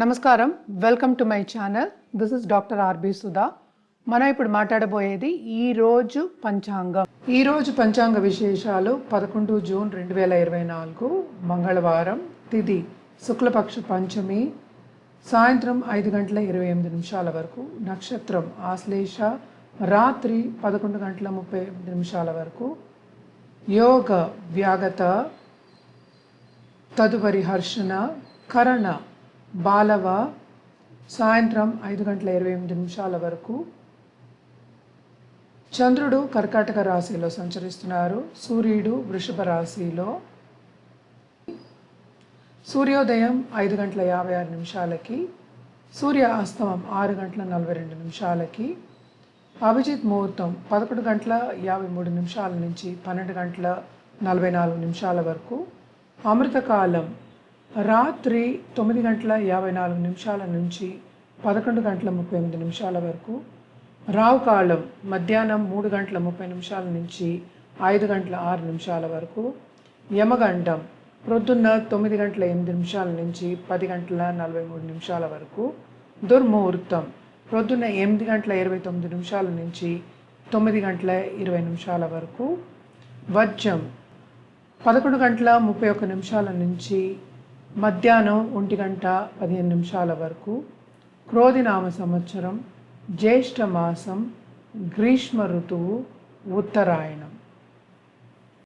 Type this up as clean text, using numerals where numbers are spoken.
నమస్కారం, welcome to my channel. This is doctor R B Sudha. మనం ఇప్పుడు మాట్లాడబోయేది ఈరోజు పంచాంగం. ఈరోజు పంచాంగ విశేషాలు 11 జూన్ 2024 మంగళవారం. తిథి శుక్లపక్ష పంచమి, సాయంత్రం 5:28 వరకు. నక్షత్రం ఆశ్లేష, రాత్రి 11:35 వరకు. యోగ వ్యాగత, తదుపరి హర్షణ, కరణ బాలవ, సాయంత్రం 5:28 వరకు. చంద్రుడు కర్కాటక రాశిలో సంచరిస్తున్నారు. సూర్యుడు వృషభ రాశిలో. సూర్యోదయం 5:56, సూర్య అస్తమం 6:42. అభిజిత్ ముహూర్తం 11:53 నుంచి 12:44 వరకు. అమృతకాలం రాత్రి 9:54 నుంచి 11:38 వరకు. రావుకాలం మధ్యాహ్నం 3:30 నుంచి 5:06 వరకు. యమగండం ప్రొద్దున్న 9:08 నుంచి 10:43 వరకు. దుర్ముహూర్తం ప్రొద్దున్న 8:29 నుంచి 9:20 వరకు. వజ్రం 11:31 నుంచి మధ్యాహ్నం 1:15 వరకు. క్రోధినామ సంవత్సరం, జ్యేష్ఠ మాసం, గ్రీష్మ ఋతువు, ఉత్తరాయణం.